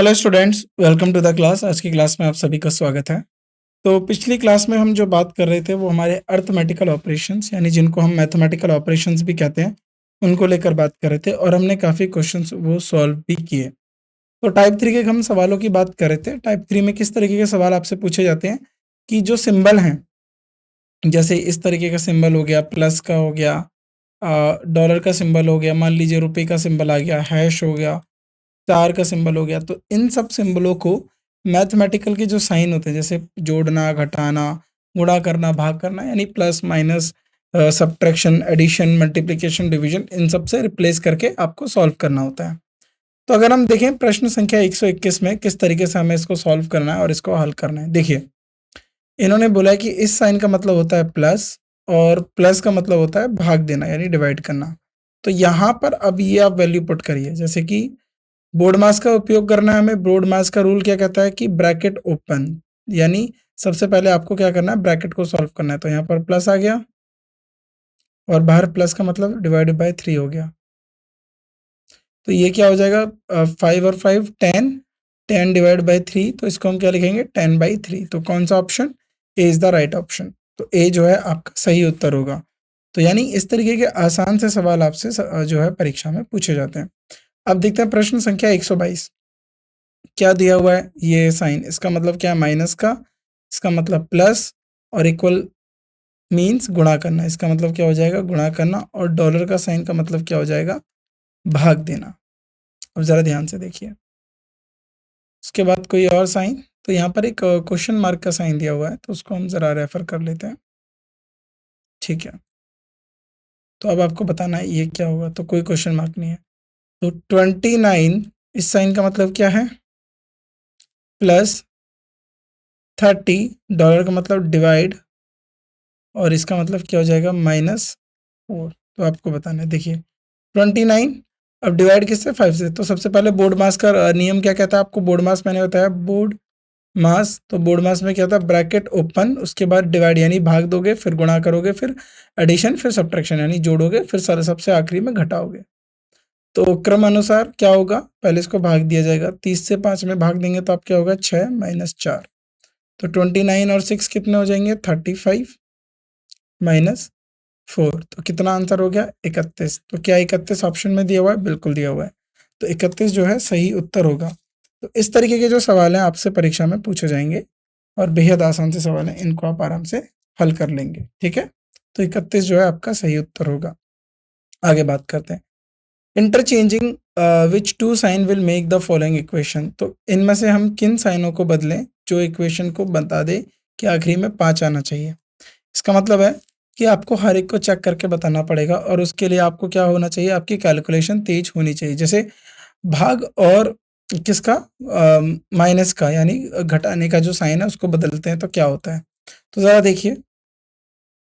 Hello students, welcome to the class. आज की class में आप सभी का स्वागत है। तो पिछली क्लास में हम जो बात कर रहे थे वो हमारे अरिथमेटिकल ऑपरेशंस यानी जिनको हम मैथमेटिकल ऑपरेशंस भी कहते हैं, उनको लेकर बात कर रहे थे और हमने काफ़ी क्वेश्चंस वो सॉल्व भी किए। तो टाइप 3 के हम सवालों की बात कर रहे थे। टाइप 3 में किस तरीके के सवाल आपसे पूछे जाते हैं कि जो सिंबल हैं, जैसे इस तरीके का सिंबल हो गया, प्लस का हो गया, डॉलर का सिंबल हो गया, मान लीजिए रुपये का सिंबल आ गया, हैश हो गया, स्टार का सिंबल हो गया। तो इन सब सिंबलों को मैथमेटिकल के जो साइन होते हैं, जैसे जोड़ना, घटाना, गुणा करना, भाग करना, यानी plus minus, subtraction, addition, multiplication, division, इन सब से रिप्लेस करके आपको सॉल्व करना होता है। तो अगर हम देखें प्रश्न संख्या 121 में किस तरीके से हमें इसको सॉल्व करना है और इसको हल करना है। देखिए, इन्होंने बोला है कि इस साइन का मतलब होता है प्लस और प्लस का मतलब होता है भाग देना यानी डिवाइड करना। तो यहाँ पर अब ये आप वैल्यू पुट करिए, जैसे कि बोर्ड मास का उपयोग करना है हमें। बोर्ड मास का रूल क्या कहता है कि ब्रैकेट ओपन, यानी सबसे पहले आपको क्या करना है, ब्रैकेट को सॉल्व करना है। तो यहाँ पर प्लस आ गया और बाहर प्लस का मतलब डिवाइडेड बाय 3 हो गया। तो ये क्या हो जाएगा, 5 और 5 10, 10 डिवाइड बाय 3, तो इसको हम क्या लिखेंगे, 10/3। तो कौन सा option, A is the right option. तो ए जो है आपका सही उत्तर होगा। तो यानी इस तरीके के आसान से सवाल आपसे जो है परीक्षा में पूछे जाते हैं। अब देखते हैं प्रश्न संख्या 122। क्या दिया हुआ है ये साइन, इसका मतलब क्या है, माइनस का, इसका मतलब प्लस, और इक्वल मीन्स गुणा करना, इसका मतलब क्या हो जाएगा, गुणा करना, और डॉलर का साइन का मतलब क्या हो जाएगा, भाग देना। अब जरा ध्यान से देखिए, उसके बाद कोई और साइन, तो यहाँ पर एक क्वेश्चन मार्क का साइन दिया हुआ है, तो उसको हम जरा रेफर कर लेते हैं। ठीक है, तो अब आपको बताना है ये क्या होगा। तो कोई क्वेश्चन मार्क नहीं है। तो 29, इस साइन का मतलब क्या है, प्लस 30, डॉलर का मतलब डिवाइड, और इसका मतलब क्या हो जाएगा, -4। तो आपको बताना है। देखिए 29, अब डिवाइड किससे, 5 से। तो सबसे पहले बोर्ड मास का नियम क्या कहता है आपको, बोर्ड मास मैंने बताया, बोर्ड मास। तो बोर्ड मास में क्या था, ब्रैकेट ओपन, उसके बाद डिवाइड यानी भाग दोगे, फिर गुणा करोगे, फिर एडिशन, फिर सब्ट्रैक्शन यानी जोड़ोगे, फिर सबसे आखिरी में घटाओगे। तो क्रम अनुसार क्या होगा, पहले इसको भाग दिया जाएगा, 30 से 5 में भाग देंगे तो आप क्या होगा, 6 - 4। तो 29 और 6 कितने हो जाएंगे, 35 -4। तो कितना आंसर हो गया, 31। तो क्या 31 ऑप्शन में दिया हुआ है, बिल्कुल दिया हुआ है। तो 31 जो है सही उत्तर होगा। तो इस तरीके के जो सवाल हैं आपसे परीक्षा में पूछे जाएंगे और बेहद आसान से सवाल हैं, इनको आप आराम से हल कर लेंगे। ठीक है, तो 31 जो है आपका सही उत्तर होगा। आगे बात करते हैं, interchanging which two sign will make the following equation. तो इनमें से हम किन साइनों को बदलें जो इक्वेशन को बता दे कि आखिरी में 5 आना चाहिए। इसका मतलब है कि आपको हर एक को चेक करके बताना पड़ेगा और उसके लिए आपको क्या होना चाहिए, आपकी कैलकुलेशन तेज होनी चाहिए। जैसे भाग और किसका, माइनस का, यानी घटाने का जो साइन है उसको बदलते हैं तो क्या होता है। तो ज़रा देखिए,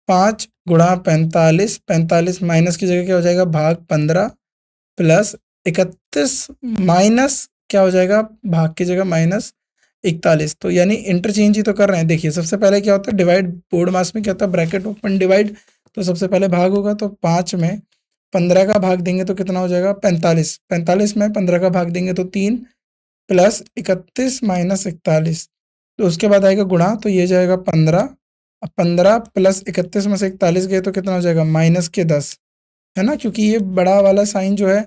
5 गुणा 45, 45 माइनस की जगह क्या हो जाएगा, भाग 15, प्लस 31 माइनस क्या हो जाएगा, भाग की जगह -41। तो यानी इंटरचेंज ही तो कर रहे हैं। देखिए सबसे पहले क्या होता है, डिवाइड, बोर्ड मास में क्या होता है, ब्रैकेट ओपन डिवाइड। तो सबसे पहले भाग होगा, तो 5 में 15 का भाग देंगे तो कितना हो जाएगा, 45। 45 में 15 का भाग देंगे तो 3, प्लस 31 माइनस 41। तो उसके बाद आएगा गुणा, तो ये जाएगा 15। अब 15 प्लस 31 में से 41 गए तो कितना हो जाएगा, -10, है ना, क्योंकि ये बड़ा वाला साइन जो है,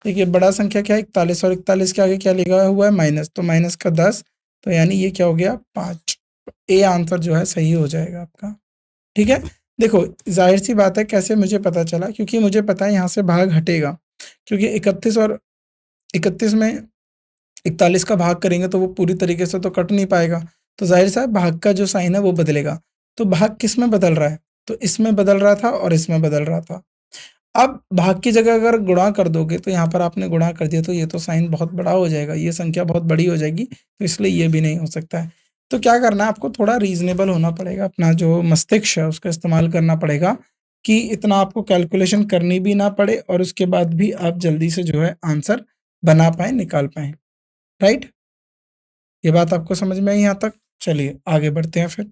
देखिए बड़ा संख्या क्या है, 41, और 41 के आगे क्या लिखा हुआ है, माइनस, तो माइनस का 10। तो यानी ये क्या हो गया, 5। ए आंसर जो है सही हो जाएगा आपका। ठीक है, देखो जाहिर सी बात है, कैसे मुझे पता चला, क्योंकि मुझे पता है यहाँ से भाग हटेगा, क्योंकि 31 और 31 में 41 का भाग करेंगे तो वो पूरी तरीके से तो कट नहीं पाएगा। तो जाहिर सा है भाग का जो साइन है वो बदलेगा। तो भाग किस में बदल रहा है, तो इसमें बदल रहा था और इसमें बदल रहा था। अब भाग की जगह अगर गुणा कर दोगे, तो यहाँ पर आपने गुणा कर दिया, तो ये तो साइन बहुत बड़ा हो जाएगा, ये संख्या बहुत बड़ी हो जाएगी, तो इसलिए ये भी नहीं हो सकता है। तो क्या करना है, आपको थोड़ा रीज़नेबल होना पड़ेगा, अपना जो मस्तिष्क है उसका इस्तेमाल करना पड़ेगा कि इतना आपको कैलकुलेशन करनी भी ना पड़े और उसके बाद भी आप जल्दी से जो है आंसर बना पाएँ, निकाल पाएँ, राइट? ये बात आपको समझ में आई यहाँ तक? चलिए आगे बढ़ते हैं फिर।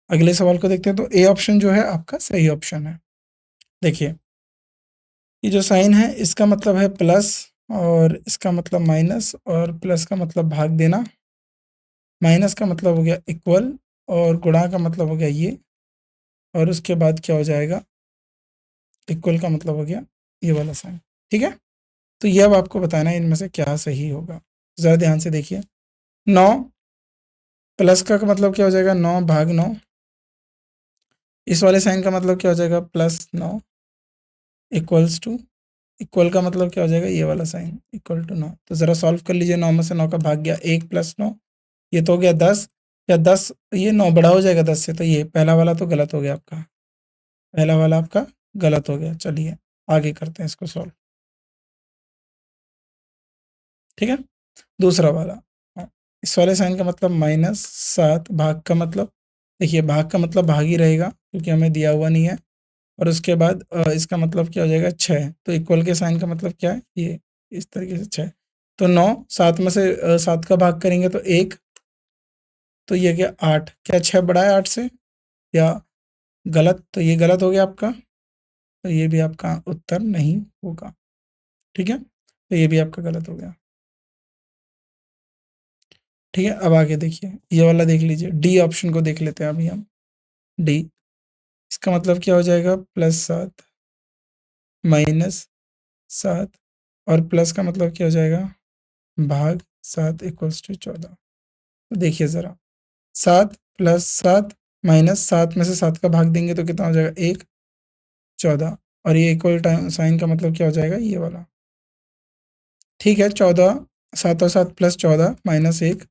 अगले सवाल को देखते हैं। तो ए ऑप्शन जो है आपका सही ऑप्शन है। देखिए, ये जो साइन है इसका मतलब है प्लस, और इसका मतलब माइनस और प्लस का मतलब भाग देना। माइनस का मतलब हो गया इक्वल और गुणा का मतलब हो गया ये, और उसके बाद क्या हो जाएगा, इक्वल का मतलब हो गया ये वाला साइन। ठीक है, तो ये अब आपको बताना है इनमें से क्या सही होगा। ज़रा ध्यान से देखिए। 9 प्लस का मतलब क्या हो जाएगा, 9/9। इस वाले साइन का मतलब क्या हो जाएगा, +9 इक्वल्स टू, इक्वल का मतलब क्या हो जाएगा, ये वाला साइन इक्वल टू 9। तो ज़रा सॉल्व कर लीजिए। 9 में से 9 का भाग गया 1 + 9, ये तो हो गया 10, या 10, ये 9 बड़ा हो जाएगा 10 से, तो ये पहला वाला तो गलत हो गया आपका, पहला वाला आपका गलत हो गया। चलिए आगे करते हैं इसको सॉल्व। ठीक है, दूसरा वाला। हाँ, इस वाले साइन का मतलब -7, भाग का मतलब, देखिए भाग का मतलब भाग ही रहेगा क्योंकि हमें दिया हुआ नहीं है। और उसके बाद इसका मतलब क्या हो जाएगा, 6। तो इक्वल के साइन का मतलब क्या है, ये इस तरीके से 6। तो 9, 7 में से 7 का भाग करेंगे तो 1, तो ये क्या 8, क्या 6 बड़ा है 8 से, या गलत, तो ये गलत हो गया आपका, तो ये भी आपका उत्तर नहीं होगा। ठीक है, तो ये भी आपका गलत हो गया। ठीक है, अब आगे देखिए, ये वाला देख लीजिए, डी ऑप्शन को देख लेते हैं अभी हम। डी, इसका मतलब क्या हो जाएगा, +7 -7, और प्लस का मतलब क्या हो जाएगा, भाग 7 इक्वल्स टू 14। तो देखिए ज़रा, 7 + 7 -7 में से 7 का भाग देंगे तो कितना हो जाएगा, 1, 14, और ये इक्वल टाइम साइन का मतलब क्या हो जाएगा, ये वाला। ठीक है, 14, 7 और 7 +14 -1,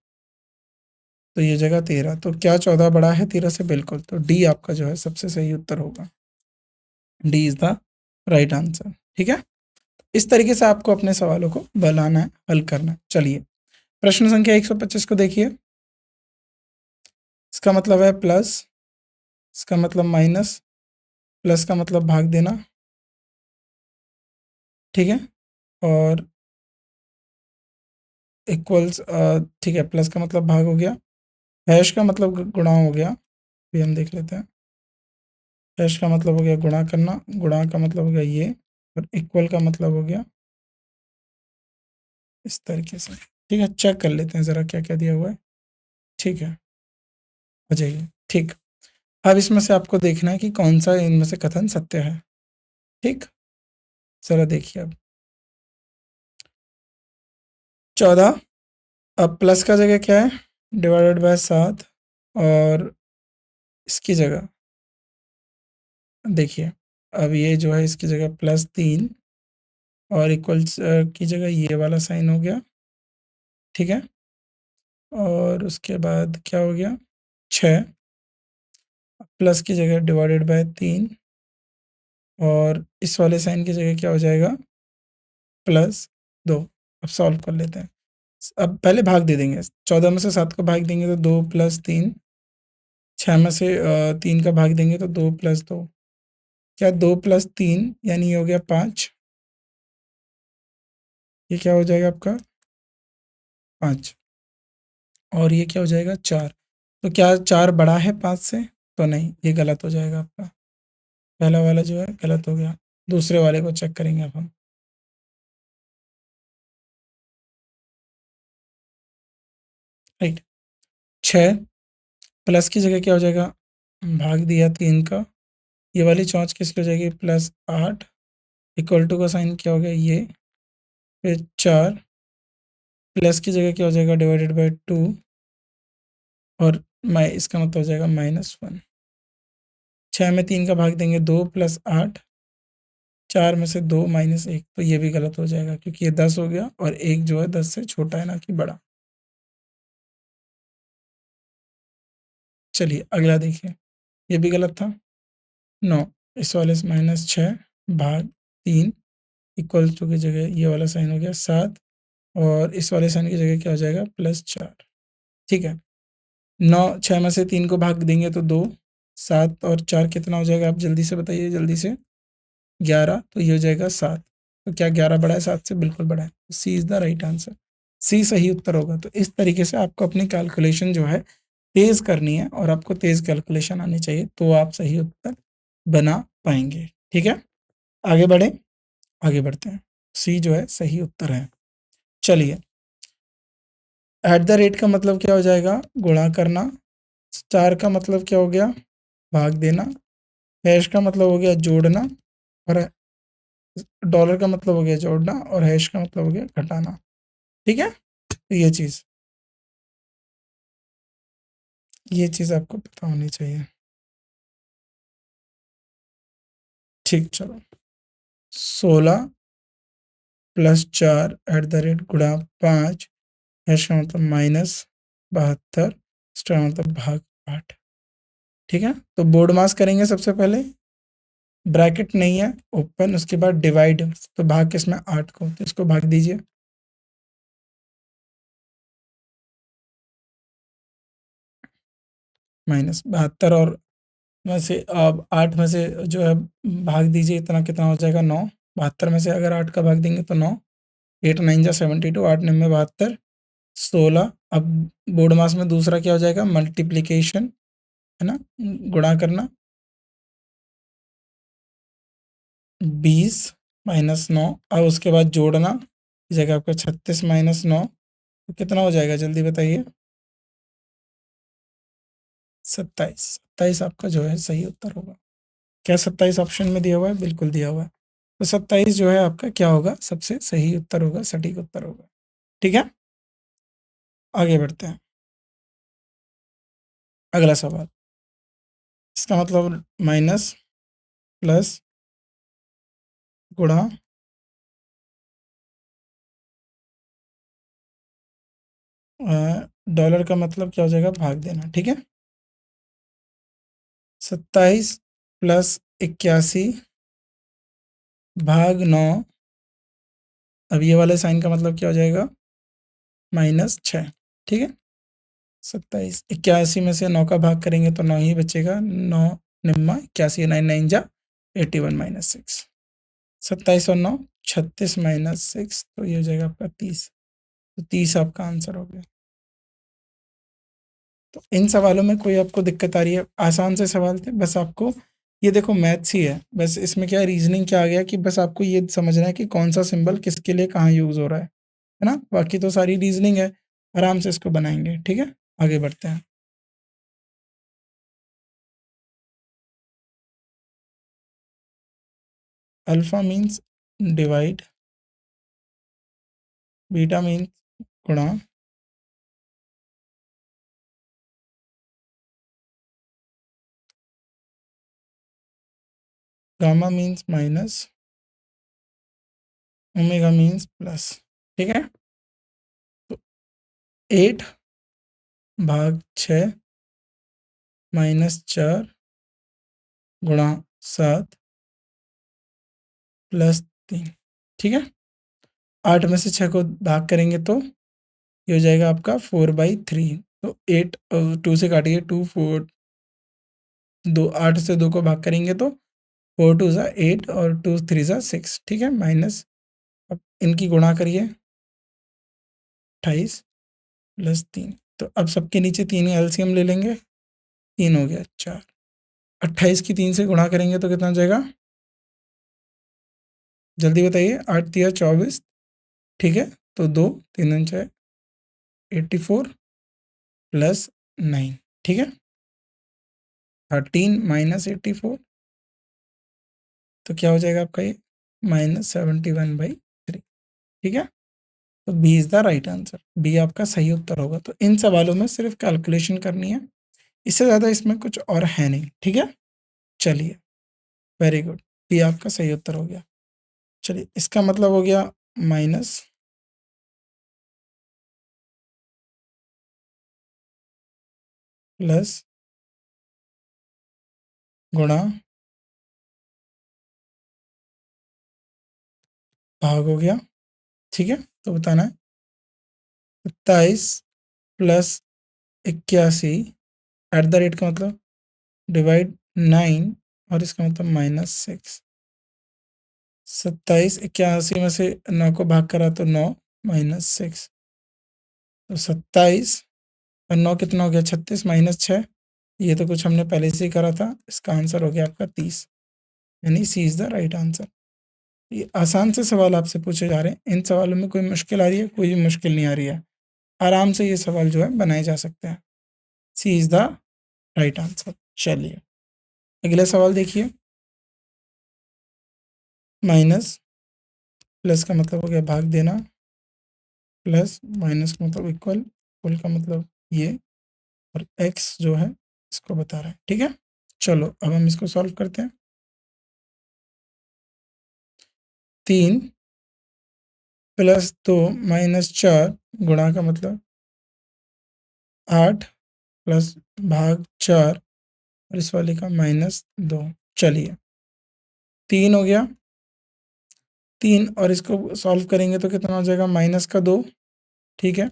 तो ये जगह 13। तो क्या 14 बड़ा है 13 से, बिल्कुल। तो डी आपका जो है सबसे सही उत्तर होगा। D is the right answer. ठीक है, इस तरीके से आपको अपने सवालों को बनाना है, हल करना है। चलिए, प्रश्न संख्या 125 को देखिए। इसका मतलब है प्लस, इसका मतलब माइनस, प्लस का मतलब भाग देना। ठीक है, और इक्वल्स, ठीक है, प्लस का मतलब भाग हो गया, हैश का मतलब गुणा हो गया, भी हम देख लेते हैं। हैश का मतलब हो गया गुणा करना, गुणा का मतलब हो गया ये, और इक्वल का मतलब हो गया इस तरीके से। ठीक है, चेक कर लेते हैं ज़रा क्या क्या दिया हुआ है। ठीक है, हो जाइए। ठीक, अब इसमें से आपको देखना है कि कौन सा इनमें से कथन सत्य है। ठीक, ज़रा देखिए अब। 14, अब प्लस का जगह क्या है, डिवाइडेड बाय 7, और इसकी जगह देखिए, अब ये जो है इसकी जगह +3, और इक्वल्स की जगह ये वाला साइन हो गया। ठीक है, और उसके बाद क्या हो गया, 6, प्लस की जगह डिवाइडेड बाय 3, और इस वाले साइन की जगह क्या हो जाएगा, +2। अब सॉल्व कर लेते हैं। अब पहले भाग दे देंगे, 14 में से 7 का भाग देंगे तो 2 + 3, 6 में से 3 का भाग देंगे तो 2 + 2, क्या 2 + 3 यानी ये हो गया 5, ये क्या हो जाएगा आपका 5, और ये क्या हो जाएगा 4। तो क्या 4 बड़ा है 5 से, तो नहीं, ये गलत हो जाएगा आपका, पहला वाला जो है गलत हो गया। दूसरे वाले को चेक करेंगे अब हम। राइट, 6 प्लस की जगह क्या हो जाएगा, भाग दिया 3 का, ये वाली चौंच किसकी हो जाएगी, +8, इक्वल टू का साइन क्या हो गया ये, फिर 4, प्लस की जगह क्या हो जाएगा, डिवाइडेड बाय 2, और मैं इसका मतलब हो जाएगा -1। 6 में 3 का भाग देंगे 2 + 8, 4 में से 2 -1, तो ये भी गलत हो जाएगा क्योंकि ये 10 हो गया और 1 जो है 10 से छोटा है ना कि बड़ा। चलिए अगला देखिए, ये भी गलत था। 9, इस वाले से -6 भाग 3, इक्वल टू की जगह ये वाला साइन हो गया 7, और इस वाले साइन की जगह क्या हो जाएगा, +4। ठीक है, 9, 6 में से 3 को भाग देंगे तो 2, 7 और 4 कितना हो जाएगा, आप जल्दी से बताइए, जल्दी से। 11, तो ये हो जाएगा 7। तो क्या 11 बड़ा है 7 से, बिल्कुल बड़ा है। सी इज़ द राइट आंसर, सी सही उत्तर होगा। तो इस तरीके से आपको अपनी कैलकुलेशन जो है तेज़ करनी है, और आपको तेज़ कैलकुलेशन आनी चाहिए, तो आप सही उत्तर बना पाएँगे। ठीक है? आगे बढ़ें? आगे बढ़ते हैं। सी जो है सही उत्तर है। चलिए, एट द रेट का मतलब क्या हो जाएगा? गुणा करना। स्टार का मतलब क्या हो गया? भाग देना। हैश का मतलब हो गया जोड़ना। और डॉलर का मतलब हो गया जोड़ना, और हैश का मतलब हो गया घटाना। ठीक है, तो ये चीज आपको पता होनी चाहिए। ठीक, चलो। 16 + 4 @ 5, हैश का मतलब -72, स्टार मतलब भाग 8। ठीक है, तो बोर्ड मास करेंगे सबसे पहले। ब्रैकेट नहीं है, ओपन, उसके बाद डिवाइड, तो भाग किसमें? 8 को, तो इसको भाग दीजिए। -72, और में से अब 8 में से जो है भाग दीजिए, इतना कितना हो जाएगा? 9। 72 में से अगर 8 का भाग देंगे तो 9। 8 9 जा 72, 8 9 में 72, 16। अब बोर्ड मास में दूसरा क्या हो जाएगा? मल्टीप्लीकेशन, है ना, गुणा करना। 20 -9, अब उसके बाद जोड़ना, इस जगह आपका 36 -9, तो कितना हो जाएगा? जल्दी बताइए। 27। 27 आपका जो है सही उत्तर होगा। क्या 27 ऑप्शन में दिया हुआ है? बिल्कुल दिया हुआ है। तो 27 जो है आपका क्या होगा? सबसे सही उत्तर होगा, सटीक उत्तर होगा। ठीक है, आगे बढ़ते हैं। अगला सवाल, इसका मतलब माइनस, प्लस, गुणा, डॉलर का मतलब क्या हो जाएगा? भाग देना। ठीक है, 27 + 81 भाग 9। अब ये वाले साइन का मतलब क्या हो जाएगा? -6। ठीक है, 27 81 में से 9 का भाग करेंगे तो 9 ही बचेगा। 9 निम्मा 81, 9 9 जा 81 -6। 27 और 9 36 -6, तो ये हो जाएगा आपका 30। तो 30 आपका आंसर हो गया। तो इन सवालों में कोई आपको दिक्कत आ रही है? आसान से सवाल थे, बस आपको ये देखो मैथ्स ही है, बस इसमें क्या रीजनिंग क्या आ गया कि बस आपको ये समझना है कि कौन सा सिंबल किसके लिए कहाँ यूज हो रहा है ना? बाकी तो सारी रीजनिंग है, आराम से इसको बनाएंगे। ठीक है, आगे बढ़ते हैं। Alpha means divide, beta means गुणा, gamma means minus, omega means plus. ठीक है, तो 8/6 -4 गुणा 7 +3। ठीक है, 8 में से 6 को भाग करेंगे तो ये हो जाएगा आपका 4/3। तो 8 2 से काटिए, 2 4, 2 8 से 2 को भाग करेंगे तो 4 2 ज़ा 8 और 2 3 ज़ा 6। ठीक है, माइनस, अब इनकी गुणा करिए, 28 +3। तो अब सबके नीचे 3 एलसीएम ले लेंगे, 3 हो गया 4। 28 की 3 से गुणा करेंगे तो कितना हो जाएगा? जल्दी बताइए। 8 तिया 24। ठीक है, तो 2 3 दूनी 6, 84 +9। ठीक है, 13 -84, तो क्या हो जाएगा आपका? ये -71/3। ठीक है, तो B is the right answer. B आपका सही उत्तर होगा। तो इन सवालों में सिर्फ कैलकुलेशन करनी है, इससे ज़्यादा इसमें कुछ और है नहीं। ठीक है, चलिए, वेरी गुड, बी आपका सही उत्तर हो गया। चलिए, इसका मतलब हो गया माइनस, प्लस, गुणा, भाग हो गया। ठीक है, तो बताना है। 27 + 81 एट द रेट का मतलब डिवाइड 9, और इसका मतलब -6। 27 81 में से 9 को भाग करा तो 9 -6, तो 27 और 9 कितना हो गया? 36 -6। ये तो कुछ हमने पहले से ही करा था। इसका आंसर हो गया आपका 30, यानी सी इज द राइट आंसर। ये आसान से सवाल आपसे पूछे जा रहे हैं। इन सवालों में कोई मुश्किल आ रही है? कोई भी मुश्किल नहीं आ रही है। आराम से ये सवाल जो है बनाए जा सकते हैं। सी इज़ द राइट आंसर। चलिए, अगला सवाल देखिए। माइनस, प्लस का मतलब हो गया भाग देना, प्लस माइनस का मतलब इक्वल, इक्वल का मतलब ये, और एक्स जो है इसको बता रहा है। ठीक है, चलो अब हम इसको सॉल्व करते हैं। 3 प्लस 2 माइनस 4 गुणा का मतलब 8 प्लस भाग 4 और इस वाले का -2। चलिए, 3 हो गया, 3 और इसको सॉल्व करेंगे तो कितना हो जाएगा? माइनस का 2। ठीक है,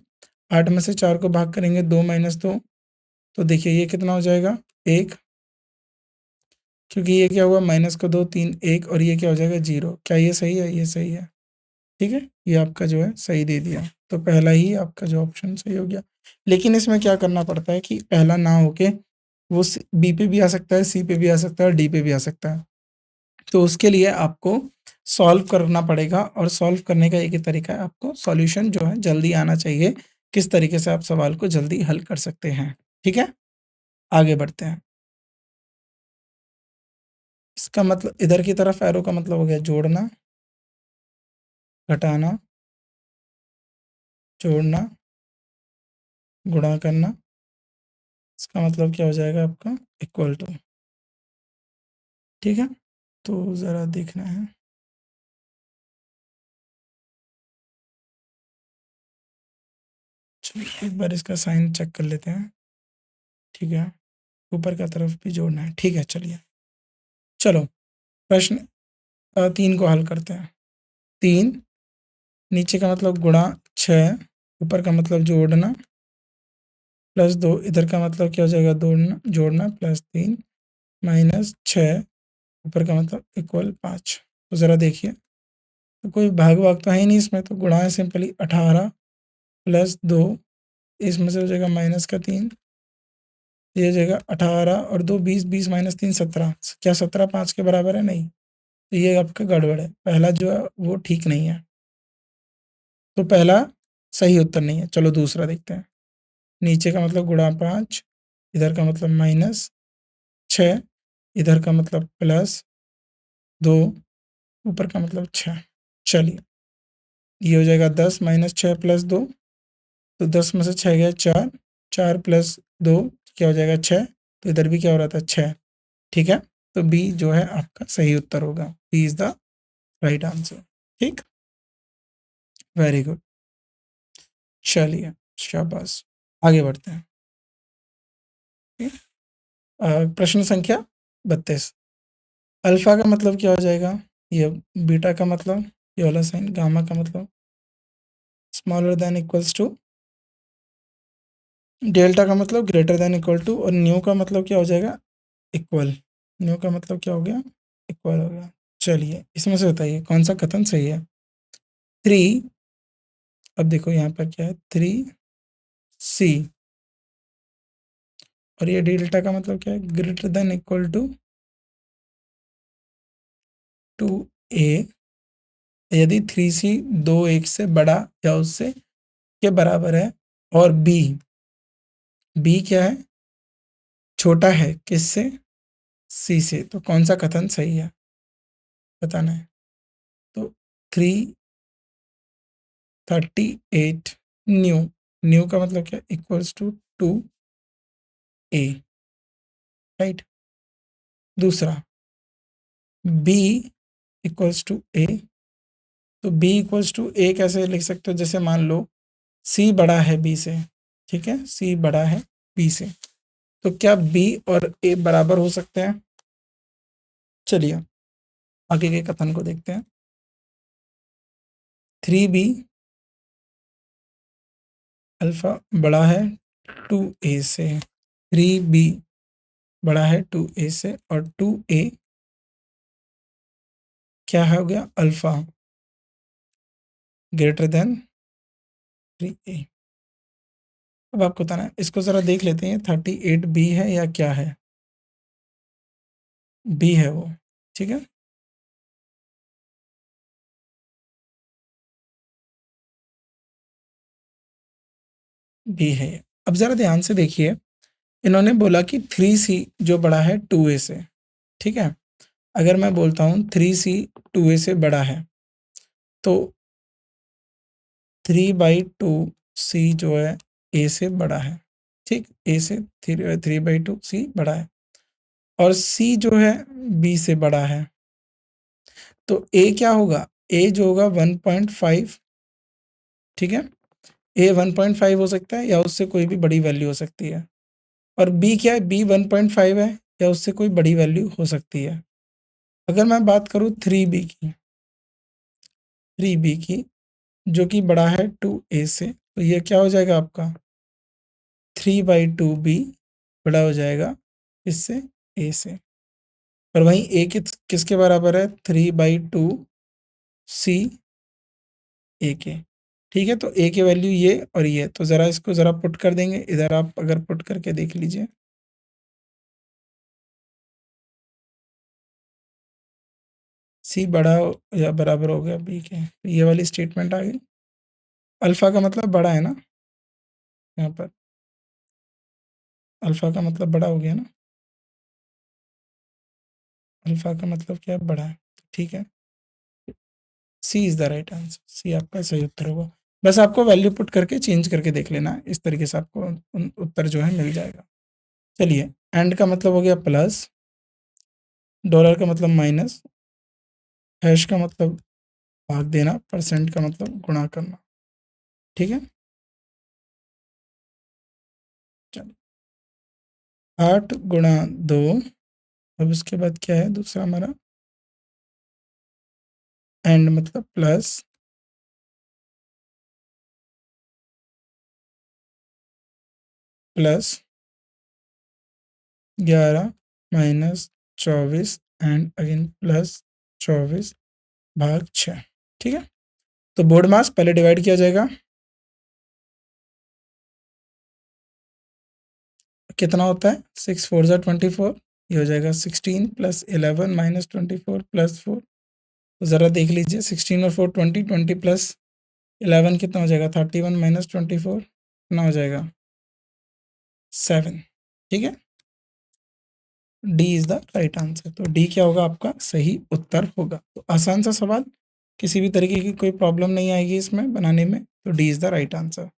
8 में से 4 को भाग करेंगे 2 माइनस 2, तो देखिए ये कितना हो जाएगा? 1, क्योंकि ये क्या हुआ? माइनस का 2, 3, 1 और ये क्या हो जाएगा? 0। क्या ये सही है? ये सही है। ठीक है, ये आपका जो है सही दे दिया, तो पहला ही आपका जो ऑप्शन सही हो गया। लेकिन इसमें क्या करना पड़ता है कि पहला ना होके वो बी पे भी आ सकता है, सी पे भी आ सकता है और डी पे भी आ सकता है। तो उसके लिए आपको सॉल्व करना पड़ेगा, और सॉल्व करने का एक ही तरीका है, आपको सॉल्यूशन जो है जल्दी आना चाहिए। किस तरीके से आप सवाल को जल्दी हल कर सकते हैं। ठीक है, आगे बढ़ते हैं। इसका मतलब इधर की तरफ एरो का मतलब हो गया जोड़ना, घटाना, जोड़ना, गुणा करना। इसका मतलब क्या हो जाएगा आपका? Equal to. ठीक है, तो ज़रा देखना है। चलिए एक बार इसका साइन चेक कर लेते हैं। ठीक है, ऊपर का तरफ भी जोड़ना है। ठीक है, चलिए, चलो प्रश्न 3 को हल करते हैं। 3 नीचे का मतलब गुणा 6, ऊपर का मतलब जोड़ना, प्लस 2 इधर का मतलब क्या हो जाएगा? जोड़ना, जोड़ना प्लस 3 माइनस 6 ऊपर का मतलब इक्वल 5। तो ज़रा देखिए, तो कोई भाग वाग तो है ही नहीं इसमें, तो गुणा है सिंपली। 18 प्लस 2, इसमें से हो जाएगा माइनस का 3, ये हो जाएगा 18 और 2 20, 20 माइनस 3 17। क्या 17 5 के बराबर है? नहीं, तो ये आपका गड़बड़ है। पहला जो है वो ठीक नहीं है, तो पहला सही उत्तर नहीं है। चलो दूसरा देखते हैं। नीचे का मतलब गुणा 5, इधर का मतलब माइनस 6, इधर का मतलब प्लस 2, ऊपर का मतलब 6। चलिए, ये हो जाएगा 10 माइनस 6 प्लस 2, तो 10 में से 6 गया 4, 4 प्लस 2 क्या हो जाएगा? 6। तो इधर भी क्या हो रहा था? 6। ठीक है, तो बी जो है आपका सही उत्तर होगा। B is the right answer. ठीक, वेरी गुड। चलिए, शाबाश, आगे बढ़ते हैं। ठीक? प्रश्न संख्या 32। अल्फा का मतलब क्या हो जाएगा? ये बीटा का मतलब, ये वाला साइन, गामा का मतलब smaller than equals to, delta का मतलब ग्रेटर देन इक्वल टू, और न्यू का मतलब क्या हो जाएगा? इक्वल। न्यू का मतलब क्या हो गया? इक्वल हो गया। चलिए, इसमें से बताइए कौन सा कथन सही है? 3, अब देखो यहाँ पर क्या है? 3c, और ये डेल्टा का मतलब क्या है? Greater than equal to 2a, यदि 3c 2 1 से बड़ा या उससे के बराबर है, और बी क्या है? छोटा है किससे? सी से। तो कौन सा कथन सही है बताना है। तो 338 न्यू, न्यू का मतलब क्या? Equals to 2a, right. दूसरा, बी इक्वल्स टू ए, तो बी इक्वल्स टू ए कैसे लिख सकते हो? जैसे मान लो सी बड़ा है बी से, ठीक है, सी बड़ा है बी से, तो क्या बी और ए बराबर हो सकते हैं? चलिए आगे के कथन को देखते हैं। 3b अल्फा बड़ा है 2a से, 3b बड़ा है 2a से, और 2a क्या हो गया? Alpha greater than 3a। अब आपको बताना है, इसको जरा देख लेते हैं। 38b है या क्या है? बी है वो। ठीक है, बी है ये। अब ज़रा ध्यान से देखिए, इन्होंने बोला कि 3C जो बड़ा है 2A से, ठीक है? अगर मैं बोलता हूँ 3C 2A से बड़ा है, तो 3/2C जो है A से बड़ा है, ठीक? A से 3/2C बड़ा है और C जो है B से बड़ा है। तो A क्या होगा? A जो होगा 1.5, ठीक है? A 1.5 हो सकता है या उससे कोई भी बड़ी वैल्यू हो सकती है। और B क्या है? B 1.5 है या उससे कोई बड़ी वैल्यू हो सकती है। अगर मैं बात करूँ 3B की जो कि बड़ा है 2A से, तो ये क्या हो जाएगा आपका 3/2B बड़ा हो जाएगा इससे, A से। और वहीं A किसके बराबर है? 3/2C A के। ठीक है, तो A की वैल्यू ये और ये, तो ज़रा इसको ज़रा पुट कर देंगे। इधर आप अगर पुट करके देख लीजिए। C बड़ा या बराबर हो गया B के, तो ये वाली स्टेटमेंट आ गई। अल्फ़ा का मतलब बड़ा है ना, यहाँ पर अल्फ़ा का मतलब बड़ा हो गया ना, अल्फ़ा का मतलब क्या है? बड़ा है, ठीक है। सी इज़ द राइट आंसर, सी आपका सही उत्तर होगा। बस आपको वैल्यू पुट करके चेंज करके देख लेना है, इस तरीके से आपको उत्तर जो है मिल जाएगा। चलिए, एंड का मतलब हो गया प्लस, डॉलर का मतलब माइनस, हैश का मतलब भाग देना, परसेंट का मतलब गुणा करना, ठीक है। चलिए, 8 × 2, अब उसके बाद क्या है दूसरा हमारा, एंड मतलब plus, plus 11 minus 24 and again plus 24 भाग 6, ठीक है। तो बोर्ड मास पहले डिवाइड किया जाएगा, कितना होता है 6×4 = 24, ये हो जाएगा 16 + 11 - 24 + 4। तो ज़रा देख लीजिए, 16 और 4 20, 20 + 11 कितना हो जाएगा 31 - 24 कितना हो जाएगा 7, ठीक है। D is the right answer, तो डी क्या होगा आपका सही उत्तर होगा। तो आसान सा सवाल, किसी भी तरीके की कोई प्रॉब्लम नहीं आएगी इसमें बनाने में, तो D is the right answer.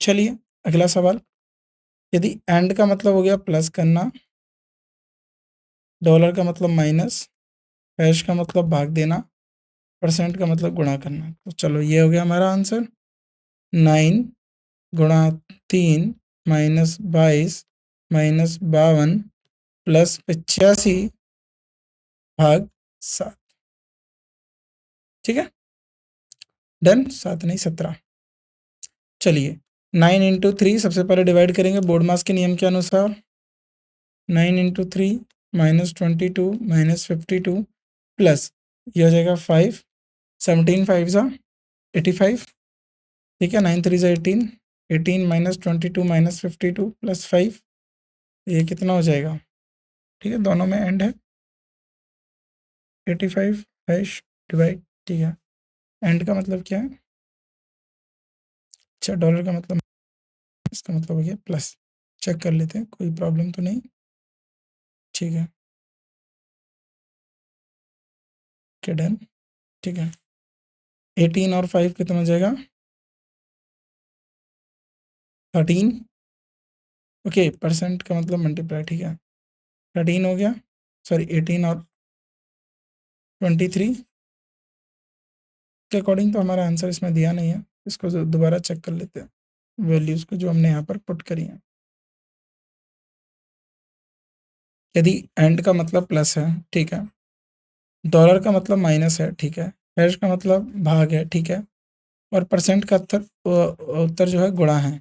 चलिए अगला सवाल, यदि एंड का मतलब हो गया प्लस करना, डॉलर का मतलब माइनस, हैश का मतलब भाग देना, परसेंट का मतलब गुणा करना, तो चलो ये हो गया हमारा आंसर। 9 × 3 -22 -52 + 85 भाग 7, ठीक है। डन, 7 नहीं 17। चलिए, 9 × 3 सबसे पहले डिवाइड करेंगे बोर्ड मास के नियम के अनुसार। 9 × 3 -22 -52 प्लस ये हो जाएगा 5, 17 5 ज़ा 85, ठीक है। 9 3 ज़ा 18, 18 -22 -52 + 5, ये कितना हो जाएगा, ठीक है। दोनों में एंड है, 85 हैश डिवाइड, ठीक है। एंड का मतलब क्या है? अच्छा, डॉलर का मतलब, इसका मतलब हो गया प्लस। चेक कर लेते हैं, कोई प्रॉब्लम तो नहीं, ठीक है। ओके डन, ठीक है। 18 और 5 कितना हो जाएगा 13, ओके। परसेंट का मतलब मल्टीप्लाई, ठीक है। 13 हो गया, सॉरी 18 और 23 के अकॉर्डिंग तो हमारा आंसर इसमें दिया नहीं है, इसको दोबारा चेक कर लेते हैं वैल्यूज़ को जो हमने यहाँ पर पुट करी हैं। यदि एंड का मतलब प्लस है, ठीक है, डॉलर का मतलब माइनस है, ठीक है, हैश का मतलब भाग है, ठीक है, और परसेंट का उत्तर जो है गुणा है,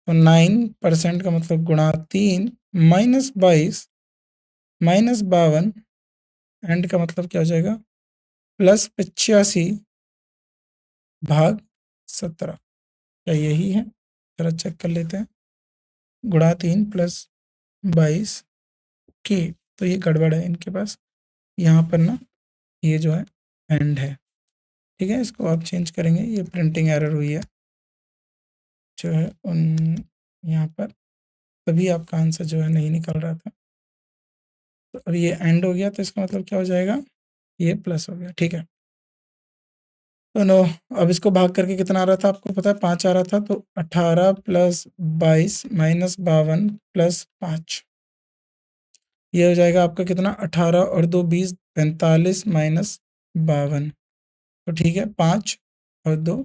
तो 9% का मतलब गुणा 3 -22 -52, एंड का मतलब क्या हो जाएगा +85 भाग 17, क्या यही है? जरा चेक कर लेते हैं। गुणा 3 + 22 के, तो ये गड़बड़ है इनके पास, यहाँ पर ना ये जो है एंड है, ठीक है। इसको आप चेंज करेंगे, ये प्रिंटिंग एरर हुई है जो है उन यहाँ पर, तभी आपका आंसर जो है नहीं निकल रहा था। तो अब ये एंड हो गया, तो इसका मतलब क्या हो जाएगा, ये प्लस हो गया, ठीक है। तो नो, अब इसको भाग करके कितना आ रहा था आपको पता है, 5 आ रहा था, तो 18 प्लस 22 माइनस 52 प्लस 5, ये हो जाएगा आपका कितना, 18 और 2 20, 45 माइनस 52। तो ठीक है, 5 और 2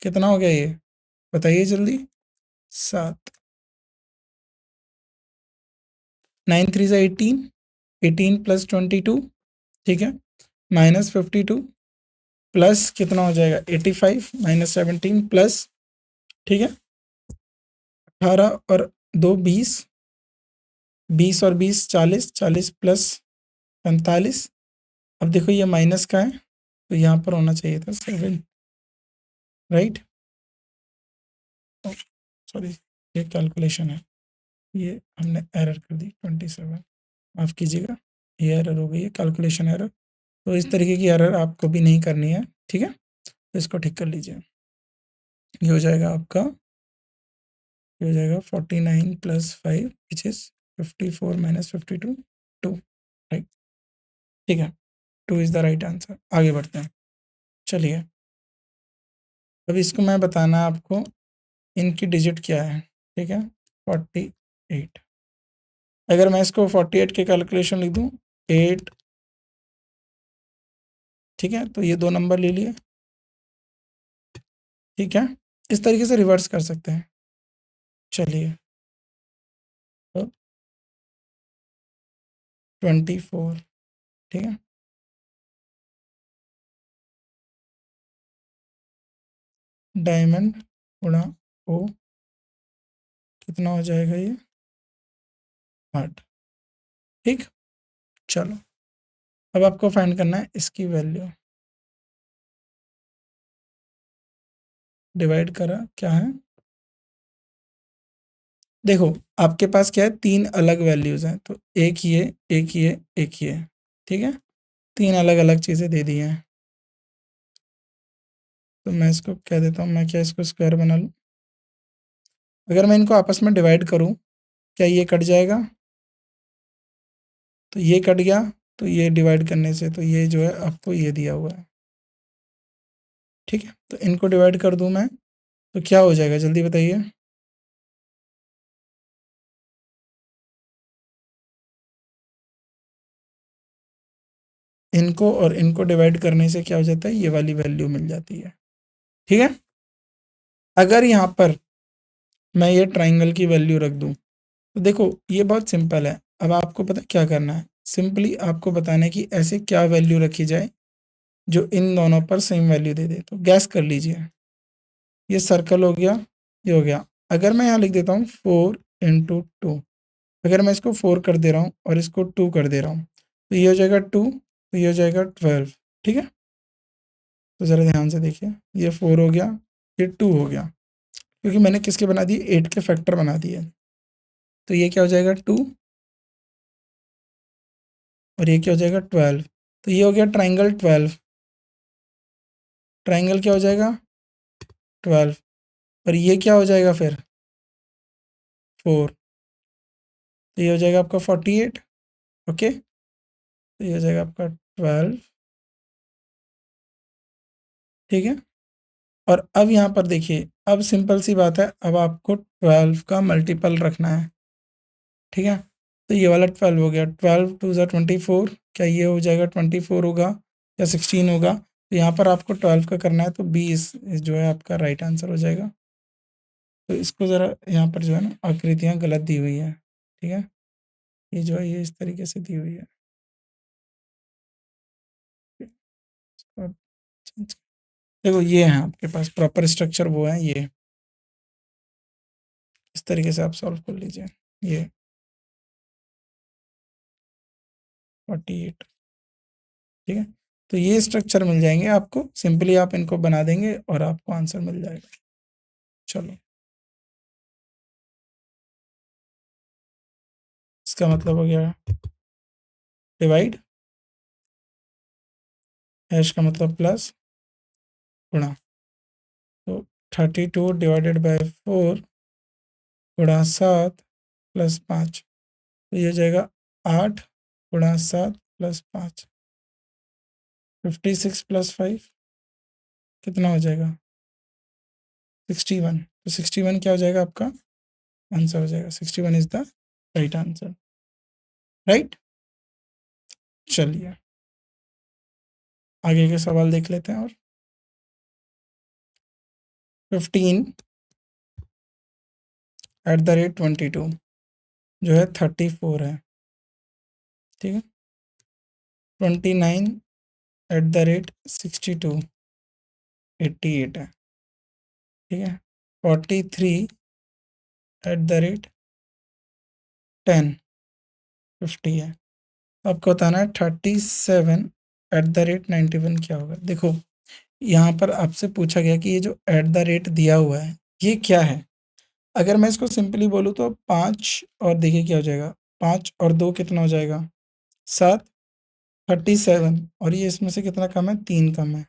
कितना हो गया ये, बताइए जल्दी, 7। 9 3 ज़ा 18, 18 प्लस 22, ठीक है, माइनस 52 प्लस कितना हो जाएगा 85 माइनस 17 प्लस, ठीक है, 18 और 2 20, 20 और 20 40, 40 प्लस 45। अब देखो ये माइनस का है, तो यहाँ पर होना चाहिए था 7, राइट, सॉरी, ये कैलकुलेशन है, ये हमने एरर कर दी 27, माफ़ कीजिएगा, ये एरर हो गई है, कैलकुलेशन एरर। तो इस तरीके की एरर आपको भी नहीं करनी है, ठीक है, तो इसको ठीक कर लीजिए। ये हो जाएगा आपका, ये हो जाएगा 49 plus 5 which is 54 minus 52, 2, right, ठीक है, 2 इज़ द राइट आंसर। आगे बढ़ते हैं, चलिए, अब इसको मैं बताना है आपको, इनकी डिजिट क्या है, ठीक है, 48। अगर मैं इसको 48 के कैलकुलेशन लिख दूँ, 8, ठीक है, तो ये 2 नंबर ले लिए, ठीक है, इस तरीके से रिवर्स कर सकते हैं। चलिए, तो 24, ठीक है, डायमंड गुणा ओ, कितना हो जाएगा ये, 8, ठीक। चलो, अब आपको फाइंड करना है इसकी वैल्यू, डिवाइड करा क्या है, देखो आपके पास क्या है, 3 अलग वैल्यूज हैं, तो एक ये, एक ये, एक ये, ठीक है, 3 अलग अलग चीज़ें दे दी हैं। तो मैं इसको कह देता हूँ, मैं क्या इसको स्क्वायर बना लूँ, अगर मैं इनको आपस में डिवाइड करूँ, क्या ये कट जाएगा, तो ये कट गया, तो ये डिवाइड करने से तो ये जो है आपको ये दिया हुआ है, ठीक है, तो इनको डिवाइड कर दूं मैं, तो क्या हो जाएगा जल्दी बताइए, इनको और इनको डिवाइड करने से क्या हो जाता है, ये वाली वैल्यू मिल जाती है, ठीक है। अगर यहाँ पर मैं ये ट्राइंगल की वैल्यू रख दूं, तो देखो ये बहुत सिंपल है, अब आपको पता क्या करना है, सिंपली आपको बताना है कि ऐसे क्या वैल्यू रखी जाए जो इन दोनों पर सेम वैल्यू दे दे, तो गैस कर लीजिए, ये सर्कल हो गया, ये हो गया, अगर मैं यहाँ लिख देता हूँ 4 × 2, अगर मैं इसको 4 कर दे रहा हूँ और इसको 2 कर दे रहा हूँ, तो ये हो जाएगा 2, तो ये हो जाएगा 12, ठीक है। तो ज़रा ध्यान से देखिए, ये 4 हो गया, ये 2 हो गया, क्योंकि मैंने किसके बना दिए, 8 के फैक्टर बना दिए, तो ये क्या हो जाएगा 2, और ये क्या हो जाएगा 12, तो ये हो गया ट्राइंगल 12, ट्राइंगल क्या हो जाएगा 12, और ये क्या हो जाएगा फिर 4, तो ये हो जाएगा आपका 48, ओके, तो ये हो जाएगा आपका 12, ठीक है। और अब यहाँ पर देखिए, अब सिंपल सी बात है, अब आपको 12 का मल्टीपल रखना है, ठीक है, तो ये वाला 12 हो गया, 12 2 ज़ा 24, क्या ये हो जाएगा 24 होगा या 16 होगा, तो यहाँ पर आपको 12 का करना है, तो 20 जो है आपका राइट आंसर हो जाएगा। तो इसको ज़रा यहाँ पर जो है ना आकृतियाँ गलत दी हुई है, ठीक है, ये जो है ये इस तरीके से दी हुई है, इसको आप देखो ये है आपके पास प्रॉपर स्ट्रक्चर, वो है ये, इस तरीके से आप सॉल्व कर लीजिए, ये 48, ठीक है, तो ये स्ट्रक्चर मिल जाएंगे आपको, सिंपली आप इनको बना देंगे और आपको आंसर मिल जाएगा। चलो, इसका मतलब हो गया डिवाइड, हैश का मतलब प्लस, गुणा, तो 32 डिवाइडेड बाय 4 गुणा 7 प्लस 5, तो ये हो जाएगा 8 गुणा 7 प्लस 5, 56 प्लस 5 कितना हो जाएगा 61। तो 61 क्या हो जाएगा आपका आंसर हो जाएगा, 61 is the right answer, right. चलिए आगे के सवाल देख लेते हैं। और 15 एट द रेट 22 जो है 34 है, ठीक है। 29 एट द रेट 62 88 है, ठीक है। 43 एट द रेट 10 50 है। आपको बताना है 37 एट द रेट 91 क्या होगा। देखो यहाँ पर आपसे पूछा गया कि ये जो एट द रेट दिया हुआ है ये क्या है। अगर मैं इसको सिंपली बोलूँ तो 5 और देखिए क्या हो जाएगा, 5 और 2 कितना हो जाएगा 7, 37 और ये इसमें से कितना कम है 3 कम है।